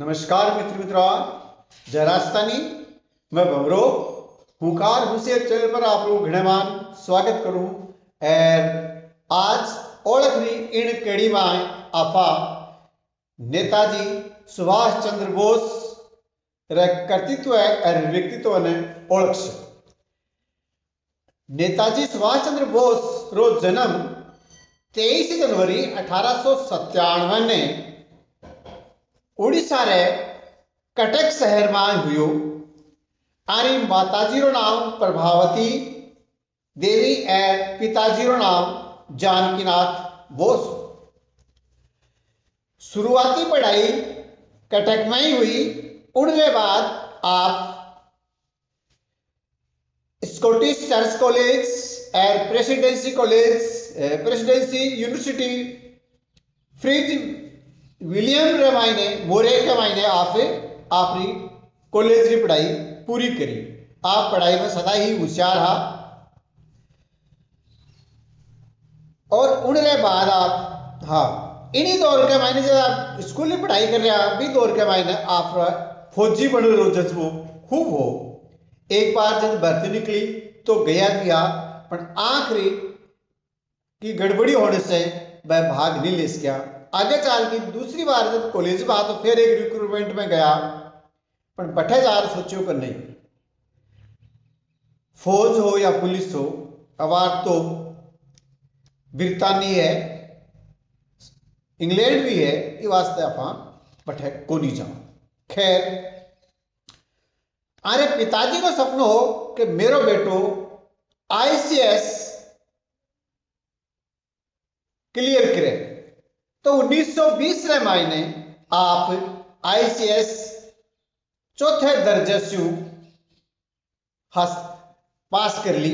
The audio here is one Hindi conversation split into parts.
नमस्कार मित्रों, जय राजस्थानी। मैं भवरो हुकार हुसैन चैनल पर आप लोग घणेमान स्वागत करूं। और आज ओळखनी इन कड़ी में आपा नेताजी सुभाष चंद्र बोस रे कर्तृत्व और व्यक्तित्व ने ओळख से। नेताजी सुभाष चंद्र बोस रो जन्म 23 जनवरी 1897 ने ओडिशा रे कटक शहर में हुयो। आरी माताजी रो नाम प्रभावती देवी और पिताजी रो नाम जानकीनाथ बोस। शुरुआती पढ़ाई कटक में ही हुई। उनके बाद आप स्कॉटिश चर्च कॉलेज और प्रेसिडेंसी यूनिवर्सिटी फ्रिज विलियम रे मायने मोरे के मायने आप अपनी कॉलेज की पढ़ाई पूरी करी। आप पढ़ाई में सदा ही होशियार हा। और उनके बाद आप इन्हीं दौर के मायने जब आप स्कूल की पढ़ाई कर रहे भी दौर के मायने आप फौजी बन रो जज्बो खूब हो। एक बार जब भर्ती निकली तो गया पर आखिरी की गड़बड़ी होने से वह भाग नहीं ले सका। आगे चाल की दूसरी बार जब कॉलेज में तो फिर एक रिक्रूटमेंट में गया, पर बठे जार सोचो कर नहीं। फौज हो या पुलिस हो, अवार तो ब्रिटानिया है, इंग्लैंड भी है, ये वास्ते आप बठे को नहीं जाओ। खैर, अरे पिताजी को सपना हो कि मेरो बेटो ICS क्लियर करे, तो 1920 रे मायने आप ICS चौथे दर्जे से पास कर ली।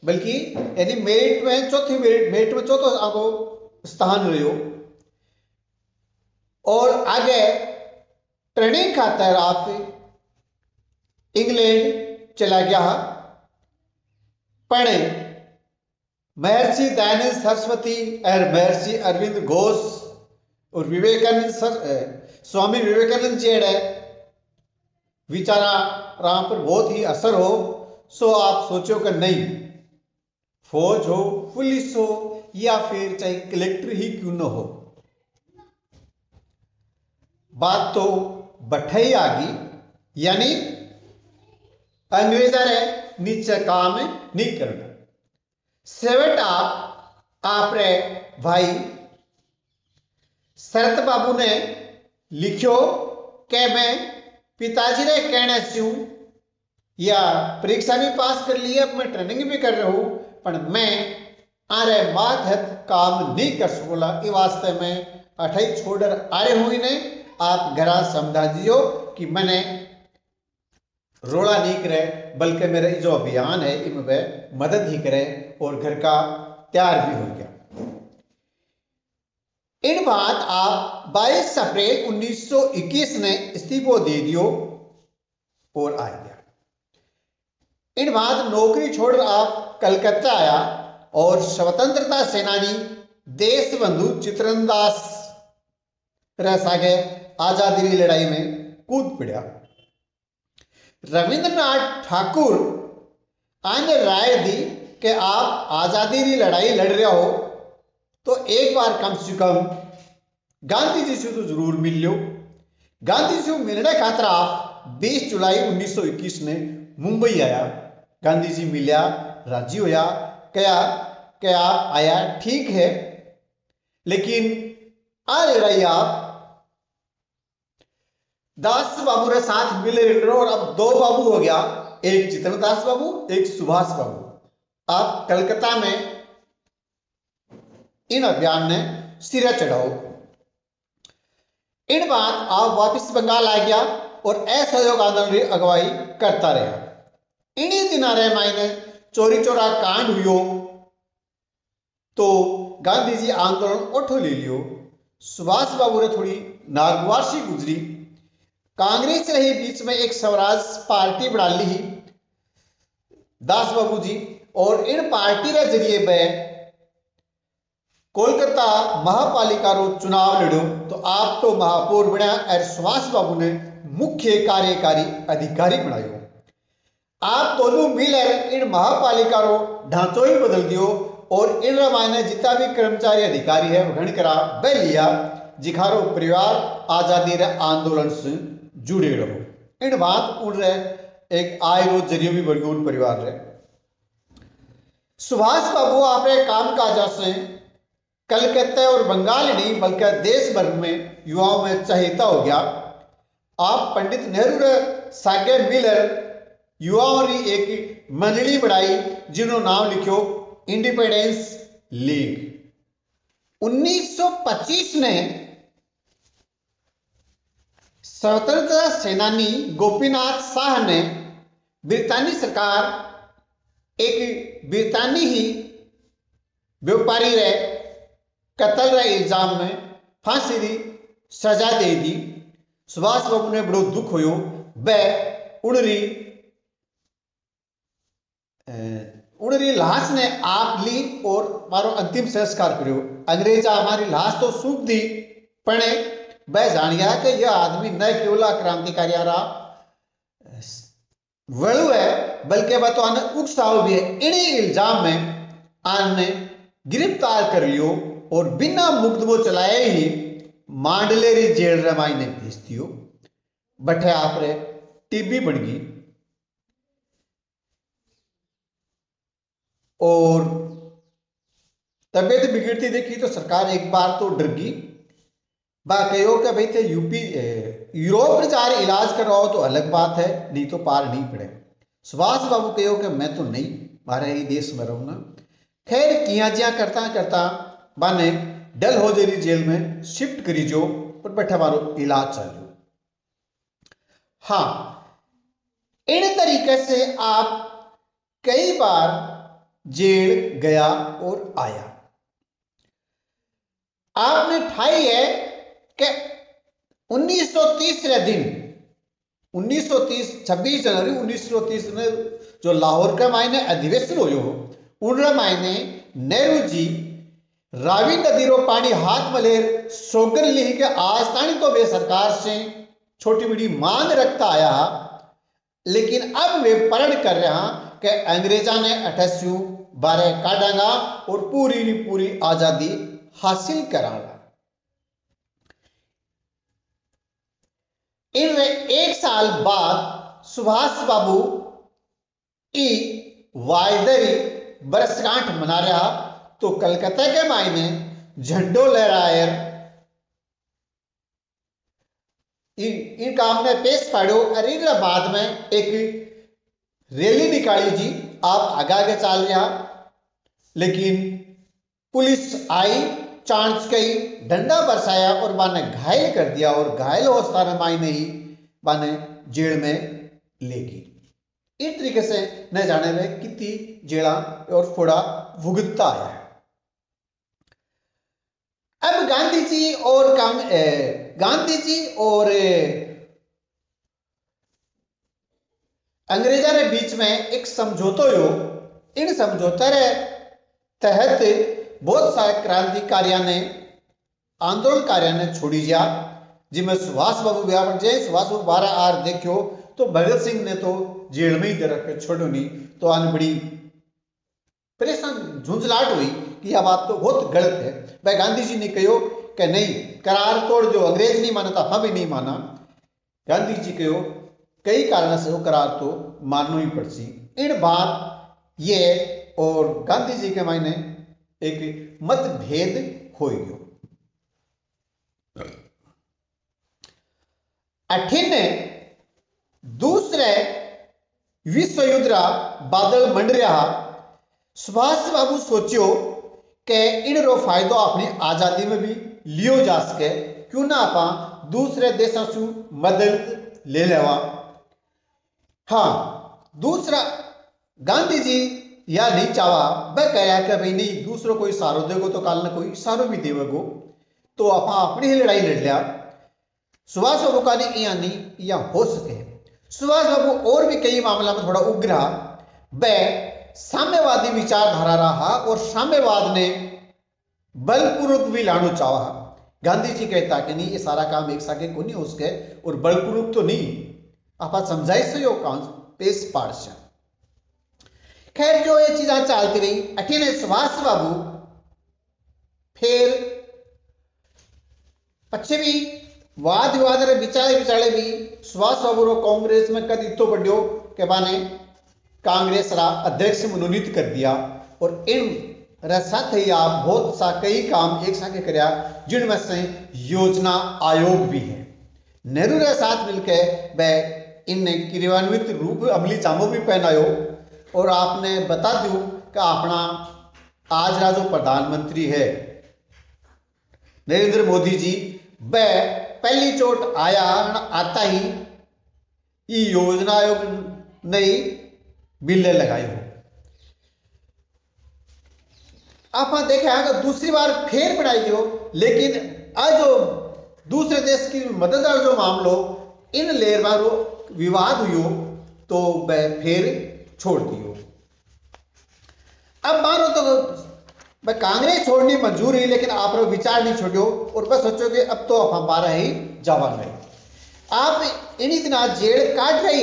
बल्कि यानी मेरिट में चौथो आपको स्थान रहो। और आगे ट्रेनिंग खातर आप इंग्लैंड चला गया। पढ़े महर्षि दयानंद सरस्वती और महर्षि अरविंद घोष और स्वामी विवेकानंद जी विचारा राम पर बहुत ही असर हो। सो आप सोचो कि नहीं, फौज हो, पुलिस हो या फिर चाहे कलेक्टर ही क्यों न हो, बात तो बठे ही आ गई। यानी अंग्रेजा रे नीचे काम नहीं करना। सेवट आप रे भाई शरत बाबू ने लिखो कि मैं पिताजी रे कहने से या परीक्षा भी पास कर ली है, मैं ट्रेनिंग भी कर रहा हूं, पर मैं आरे बात है काम नहीं कर सकोला। इस वास्ते मैं अठाई छोड़कर आ रहे हुई ने। आप घरा समझा दियो कि मैंने रोड़ा नहीं करे, बल्कि मेरा जो अभियान है इनमें वह मदद ही करे। और घर का तैयार भी हो गया। इन बात आप 22 अप्रैल 1921 ने इस्तीफो दे दियो और आ गया। इन बाद नौकरी छोड़कर आप कलकत्ता आया और स्वतंत्रता सेनानी देशबंधु चित्रनदास सागे आजादी की लड़ाई में कूद पड़ा। रविंद्रनाथ ठाकुर आने राय दी कि आप आजादी की लड़ाई लड़ रहे हो तो एक बार कम से कम गांधी जी से तो जरूर मिल लो। गांधी जी से मिलने खातर आप 20 जुलाई 1921 ने मुंबई आया। गांधी जी मिला, राजी होया, क्या आप आया ठीक है, लेकिन आ लड़ाई आप दास बाबू के साथ मिले और अब दो बाबू हो गया, एक चित्रदास बाबू, एक सुभाष बाबू। आप कलकत्ता में इन अभियान ने सिरा चढ़ाओ। इन बात आप वापस बंगाल आ गया और असहयोग आंदोलन की अगुवाई करता रहा। इन्हीं दिना रे मायने चोरी चोरा कांड हुयो तो गांधी जी आंदोलन उठो ले लियो। सुभाष बाबू ने थोड़ी नागवार गुजरी। कांग्रेस रही बीच में एक स्वराज पार्टी बना ली दास बाबू जी, और इन पार्टी के जरिए वह कोलकाता महापालिका रो चुनाव लड़ो तो आप तो महापौर बना और सुभाष बाबू ने मुख्य कार्यकारी अधिकारी बनायो। आप दोनों मिलकर इन महापालिका रो ढांचो ही बदल दियो और इन मायने जितना भी कर्मचारी अधिकारी है घन करा वह लिया जिखारो परिवार आजादी रे आंदोलन से जुड़े रहो। इन बात उन रे एक आय रो जरियो भी बढ़ियो उन परिवार रे। सुभाष बाबू आपने काम काजा से कलकत्ता और बंगाल नहीं बल्कि देश भर में युवाओं में चहेता हो गया। आप पंडित नेहरू रे सागे मिलर युवाओं की एक मंडली बनाई जिन्होंने नाम लिखो इंडिपेंडेंस लीग। 1925 ने स्वतंत्रता सेनानी गोपीनाथ शाह ने ब्रितानी सरकार एक ब्रितानी ही व्यापारी रे कत्ल रे इल्जाम में फांसी दी सजा दे दी। सुभाष बाबू ने बड़ो दुख होयो। वह उड़री लाश ने आप ली और मारो अंतिम संस्कार करो। अंग्रेजा हमारी लाश तो सूख दी पड़े वह जान गया कि यह आदमी न केवल क्रांतिकारी वड़ू है बल्कि वह तो आने उकसाव भी है। इन्हीं इल्जाम में आने गिरफ्तार कर लियो और बिना मुकदमो चलाए ही मांडलेरी जेल रमाई ने भेज दियो। बठे आप रे टीबी बन गई और तबियत बिगड़ती देखी तो सरकार एक बार तो डर गई। बा कहो कि भाई थे यूरोप में जाकर इलाज करवाओ तो अलग बात है, नहीं तो पार नहीं पड़े। सुभाष बाबू कहो कि मैं तो नहीं मारे ही देश में रहूंगा। खैर किया जिया करता करता बाने डल हो जेरी जेल में शिफ्ट करी जो और बैठा मारो इलाज चलो। हाँ, इन तरीके से आप कई बार जेल गया और आया। आपने ठाई है कि 1930 रे दिन 1930 26 जनवरी 1930 में जो लाहौर का मायने अधिवेशन हो उन मायने नेहरू जी रावी नदी रो पानी हाथ मलेर सोगर ली के आज तानी तो वे सरकार से छोटी बड़ी मांग रखता आया, लेकिन अब वे परण कर रहा कि अंग्रेजा ने 1812 काटांगा और पूरी पूरी आजादी हासिल करांगा। इन एक साल बाद सुभाष बाबू की वायदरी बरसगांठ मना रहा तो कलकत्ता के मायने झंडो लहरायर इन काम में पेश पाड़ो और इन बाद में एक रैली निकाली जी। आप आगे आगे चल रहा, लेकिन पुलिस आई चांच गई डंडा बरसाया और बाने घायल कर दिया और घायल अवस्था में मायने ही बाने जेल में लेगी। इस तरीके से न जाने में कितनी जेड़ा और फोड़ा भुगतता आया है। अब गांधी जी और अंग्रेजा के बीच में एक समझौता हो। इन समझौते रे तहत बहुत सारे क्रांतिकारियों ने आंदोलनकारियों ने छोड़ी जा, जिसमें सुभाष बाबू भी आप सुभाष बाबू 12 आर देखो तो भगत सिंह ने तो जेल में ही दे रखे छोड़ो नहीं, तो आने बड़ी परेशान झुंझलाहट हुई कि यह बात तो बहुत गलत है। भाई गांधी जी ने कहो कि नहीं करार तोड़ जो अंग्रेज नहीं माना था हम भी नहीं माना। गांधी जी कहो कई कारण से वो करार तो मानना ही पड़सी। इन बात ये और गांधी जी के मायने एक मतभेद हो गयो। अठिन दूसरे विश्व युद्ध रा बादल मंड रहा। सुभाष बाबू सोचो कि इन रो फायदो अपनी आजादी में भी लियो जा सके, क्यों ना आप दूसरे देशों से मदद ले लेवा। हाँ, दूसरा गांधी जी या नहीं चावा वह कह रहा कि भाई नहीं दूसरों कोई सहारो देगो तो काल ने कोई सहारो भी देवेगो, तो आप अपनी ही लड़ाई लड़ लिया। सुभाष बाबू का नहीं या नहीं या हो सके। सुभाष बाबू और भी कई मामला में थोड़ा उग्र रहा। वह साम्यवादी विचारधारा रहा और साम्यवाद ने बलपूर्वक भी लानो चाहा। गांधी जी कहता कि नहीं, ये सारा काम एक साके को नहीं हो सके और बलपूर्वक तो नहीं आप समझाई से यो काम पेश पाड़शा। खैर जो ये चीजा चालती रही अठीने सुभाष बाबू फिर पश्चिमी वाद विवाद रे विचाले विचाले भी सुभाष बाबू रो कांग्रेस में कद इतो बढ़ियो के बाने कांग्रेस रा अध्यक्ष मनोनीत कर दिया और इन साथ ही आप बहुत सा कई काम एक साथ करया जिनमें से योजना आयोग भी है। नेहरू के साथ मिलकर वह इन क्रियान्वित रूप अमली चामो भी पहनायो और आपने बता दू कि अपना आज रा जो प्रधानमंत्री है नरेंद्र मोदी जी, वह पहली चोट आया आता ही ये योजना आयोग नई बिल्ले लगाई हो। आप देखा कि दूसरी बार फिर बनाई हो, लेकिन आज जो दूसरे देश की मदद और जो मामलो इन लेर बारो विवाद हुई तो वह फिर छोड़ दियो। अब मानो तो वह कांग्रेस छोड़नी मंजूर ही, लेकिन आप विचार नहीं छोड़ो और बस सोचो कि अब तो आप हमारा ही जवान है। आप इन्हीं दिन जेल काट रही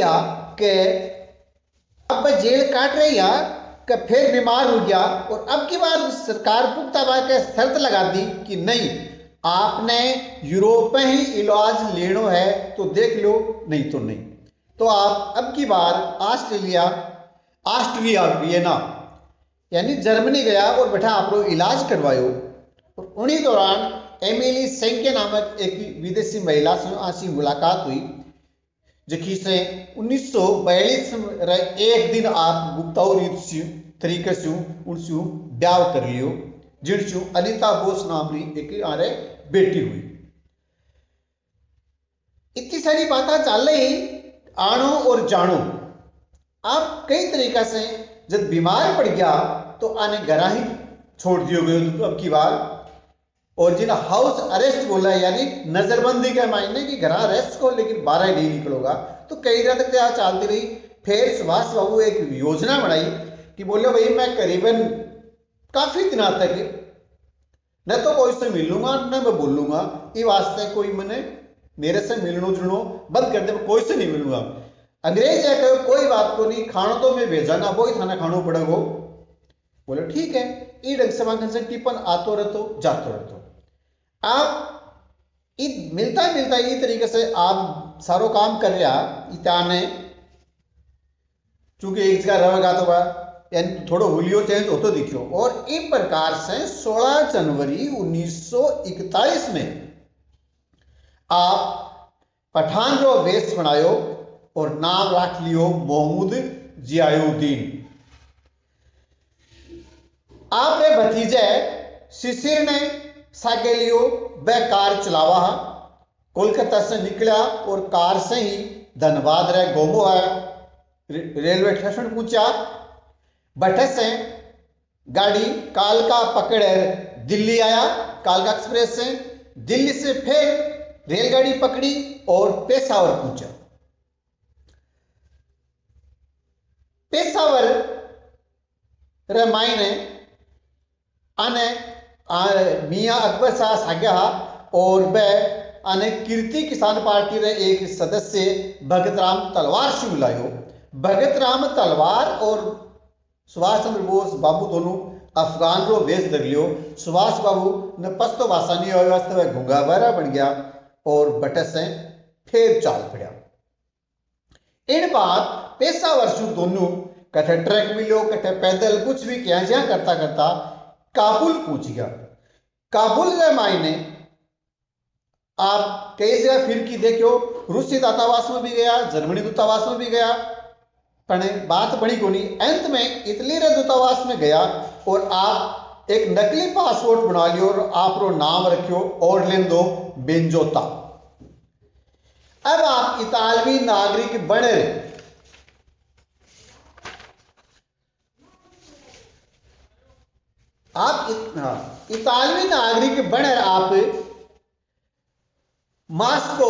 कि अब जेल काट रही कि फिर बीमार हो गया और अब की बार सरकार पुख्ता बात के शर्त लगा दी कि नहीं, आपने यूरोप में ही इलाज लेना है तो देख लो, नहीं तो नहीं। तो आप अब की बार ऑस्ट्रिया वियना यानी जर्मनी गया और बैठा आप लोग इलाज करवायो। और उन्हीं दौरान एमिली सेंके नामक एक विदेशी महिला से आसी मुलाकात हुई, जखी से 1942 में एक दिन आप गुप्ताऊ तरीके से उनसे ब्याह कर लियो, जिनसे अनिता बोस नाम की एक आरे बेटी हुई। इतनी सारी बातें चल रही आनो और जानो। आप कई तरीका से जब बीमार पड़ गया तो आने घरा ही छोड़ दियो गए अब की बार, और जिन हाउस अरेस्ट बोला यानी नजरबंदी के मायने कि घर अरेस्ट को लेकिन बाहर नहीं निकलोगा। तो कई रात तक यहाँ चलती रही। फिर सुभाष बाबू एक योजना बनाई कि बोले भाई मैं करीबन काफी दिनों तक न तो कोई से मिलूंगा न मैं बोलूंगा, ये वास्ते कोई मैंने मेरे से मिलनो जुड़नो बंद कर दे, कोई से नहीं मिलूंगा। अंग्रेज है कहो कोई बात को नहीं, खाना तो मैं भेजा ना, वो ही थाना खानो पड़ेगा। बोले ठीक है, ई ढंग से टिपन आतो रहतो जातो रहतो। आप मिलता ये तरीके से आप सारो काम कर रहा इताने, चूंकि एक जगह रहेगा तो यानी थोड़ा हुलियो चेंज होतो दिखियो। और इस प्रकार से 16 जनवरी 1941 में आप पठान रो वेश बनायो और नाम रख लियो मोहम्मद जियाउद्दीन। आपने भतीजे शिशिर ने सागे लियो वह कार चलावा, कोलकाता से निकला और कार से ही धनबाद रे गोमो आया, रेलवे स्टेशन पहुंचा। बठे से गाड़ी कालका पकड़े दिल्ली आया, कालका एक्सप्रेस से। दिल्ली से फिर रेलगाड़ी पकड़ी और पेशावर पहुंचा। पेशावर रे मायने आने मियाँ अकबर शाह साग्या और वह आने कीर्ति किसान पार्टी रे एक सदस्य भगत राम तलवार से मिलायो। भगत राम तलवार और सुभाष चंद्र बोस बाबू दोनों अफगान रो वेश धर लियो। सुभाष बाबू ने पस्तो भाषा नहीं हुआ वास्ते वह घुंगा बहरा बन गया और बटे से फिर चाल पड़ा। इन बात पेशावर से दोनों कथे ट्रक मिलो कथे पैदल कुछ भी क्या जहाँ करता करता काबुल पहुंच गया। काबुल के मायने आप कई जगह फिर की देखो, रूसी दूतावास में भी गया, जर्मनी दूतावास में भी गया, पर बात बड़ी कोनी। अंत में इटली रे दूतावास में गया और आप एक नकली पासपोर्ट बना लियो और आप रो नाम रखियो ऑरलैंडो बेंजोता। अब आप इतालवी नागरिक बने रहे। आप इतालवी नागरिक बने आप मास्को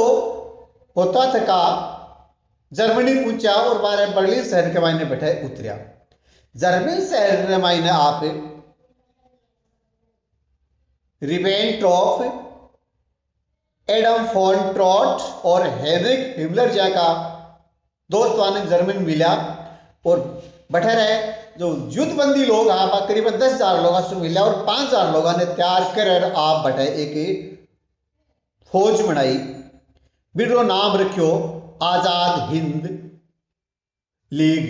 होता थका जर्मनी पहुंचा और बारे बर्लिन शहर के मायने बैठे उतरिया। जर्मनी शहर के मायने आप रिबेनट्रॉप, एडम फोन ट्रॉट और हेनरिक हिमलर जैसा दोस्तान जर्मन मिला और बैठे रहे जो युद्धबंदी लोग आप करीबन 10,000 लोग से मिला और 5,000 लोगों ने तैयार कर आप बैठे एक फौज बनाई, बिड़ो नाम रखियो आजाद हिंद लीग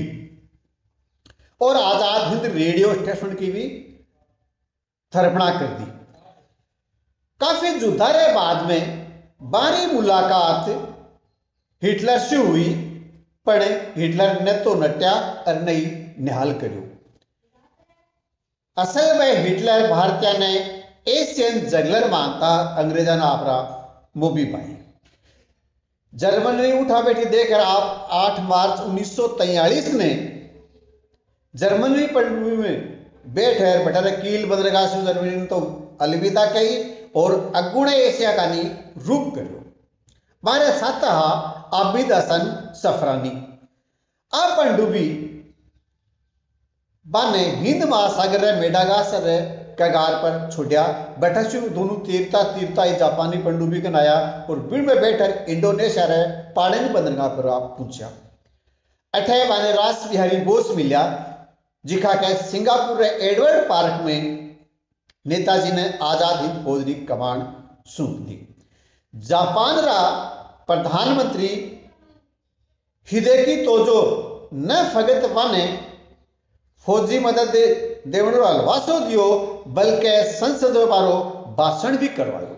और आजाद हिंद रेडियो स्टेशन की भी स्थापना कर दी। काफी जुद्धारे बाद में बारी मुलाकात हिटलर से हुई, पर हिटलर ने तो नट्या और नहीं निहाल करो। असल में हिटलर भारतीय ने एशियन जगलर मानता अंग्रेजा ने आपरा मोबी पाई। जर्मनी उठा बैठी देखकर आप 8 मार्च 1943 ने जर्मनी पनडुब्बी में बैठे बटर कील बदरगाह से जर्मनी ने तो अलविदा कही और अगुणे एशिया का नी रुक करो। मारे साथ आबिद हसन सफरानी आ पनडुब्बी बाने हिंद महासागर रे मेडागास्कर रे कगार पर छोड़ा बैठा दोनों तीरता जापानी पनडुब्बी के नाया और बिड़ में बैठकर इंडोनेशिया रे पाड़ेन बंदरगाह पर पहुंचा। अठे बाने रास बिहारी बोस मिला जिखा के सिंगापुर रे एडवर्ड पार्क में नेताजी ने आजाद हिंद फौज की कमान सौंप दी। जापान रा प्रधानमंत्री हिदेकी तोजो न फगत वाने फौजी मदद देवण वासो दियो बल्कि संसद में बारो भाषण भी करवायो।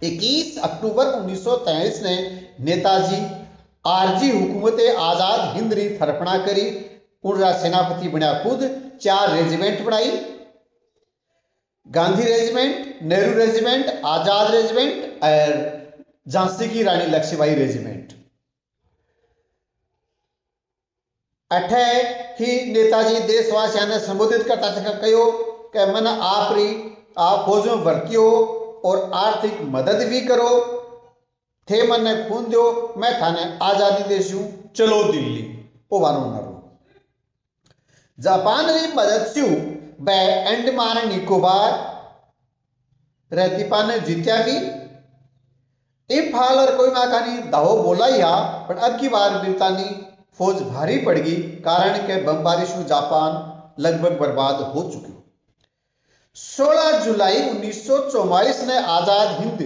21 अक्टूबर 1923 ने नेताजी आरजी हुकूमत आजाद हिंद री स्थापना करी। उनका सेनापति बनया खुद 4 रेजिमेंट बनाई, गांधी रेजिमेंट, नेहरू रेजिमेंट, आजाद रेजिमेंट और झांसी की रानी लक्ष्मीबाई रेजिमेंट। अठे ही नेताजी देशवासियों ने संबोधित करता था कहो कि मन आप फौज में भर्ती हो और आर्थिक मदद भी करो, थे मन ने खून दो, मैं थाने आजादी देशू, चलो दिल्ली ओ वारो नरो। जापान री मदद से वे अंडमान निकोबार रहतीपा ने जीत्या भी। इम्फाल और कोई नाकानी दाहो बोला ही पर अब की बार ब्रितानी फौज भारी पड़ गई, कारण के बमबारिश में जापान लगभग बर्बाद हो चुकी। 16 जुलाई 1944 ने आजाद हिंद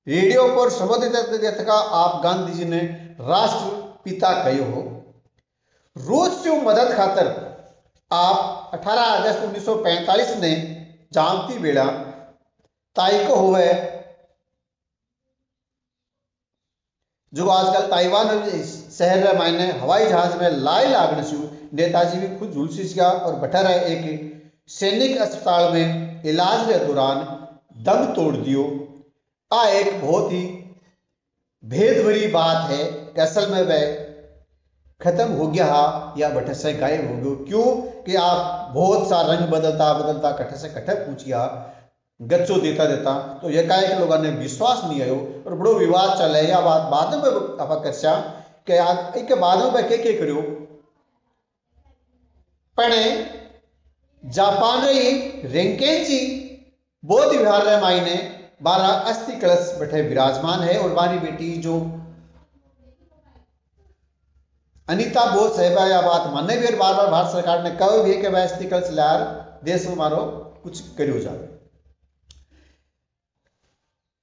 रेडियो पर संबोधित का आप गांधी जी ने राष्ट्रपिता कहो हो। रूस से मदद खातर आप 18 अगस्त 1945 ने जानती बेड़ा ताइको हुए जो आजकल ताइवान शहर मायने हवाई जहाज में लाई लागने से नेताजी भी खुद झुलसी गया और बैठा रहे एक सैनिक अस्पताल में इलाज के दौरान दम तोड़ दियो। आ एक बहुत ही भेद भरी बात है कि असल में वह खत्म हो गया या बटे से गायब हो गयो। क्यों कि आप बहुत सा रंग बदलता कट्ठे से कट्ठे पूछिया गच्चो देता तो यह एक लोगों ने विश्वास नहीं आयो और बड़ो विवाद चले या बात बाद में आप करसा के बाद में के करो। पणे जापान रही रेंकेजी बौद्ध विहार रे मायने 12 अस्थि कलश बैठे विराजमान है और बारी बेटी जो अनीता बोस है या बात मानने भी बार बार भारत सरकार ने कहो भी कि वह अस्थि कलश लार देश में मारो कुछ करो जाए।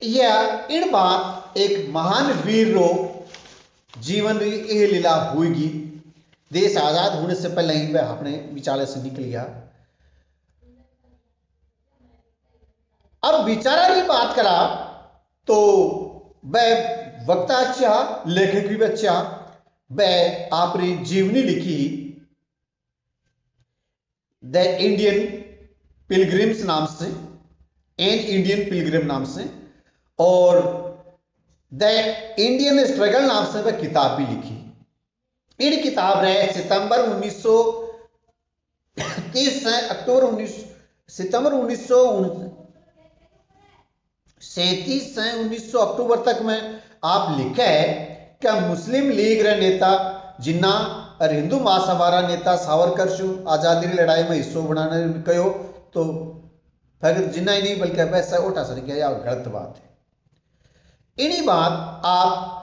यह इन बात एक महान वीर रो जीवन री यह लीला हुईगी। देश आजाद होने से पहले ही वह अपने विचार से निकल गया। अब विचारा की बात करा तो वह वक्ता अच्छा, लेखक भी अच्छा, वह आपने जीवनी लिखी द इंडियन पिलग्रिम्स नाम से, एन इंडियन पिलग्रिम नाम से, और द इंडियन स्ट्रगल नाम से वह किताब भी लिखी। इन किताब रहे सितंबर 1930 से अक्टूबर सितंबर 1937 से 1900 अक्टूबर तक में आप लिखा है कि मुस्लिम लीग रे नेता जिन्ना और हिंदू महासभा रा नेता सावरकर शु आजादी की लड़ाई में हिस्सों बनाने कहो तो भगत जिन्ना ही नहीं बल्कि वैसा उठा सर किया, यह गलत बात है। इन्हीं बात आप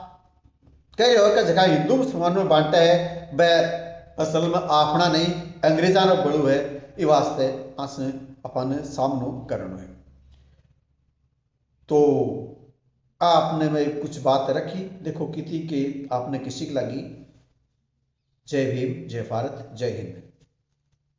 कह रहे हो कि जगह हिंदू मुसलमान में बांटा है, वह असल में आपना नहीं अंग्रेजा ने बड़ू है, ये वास्ते अस अपन सामनो करनो है। तो आपने में कुछ बात रखी, देखो कितनी कि आपने किसी की लगी। जय भीम, जय भारत, जय हिंद।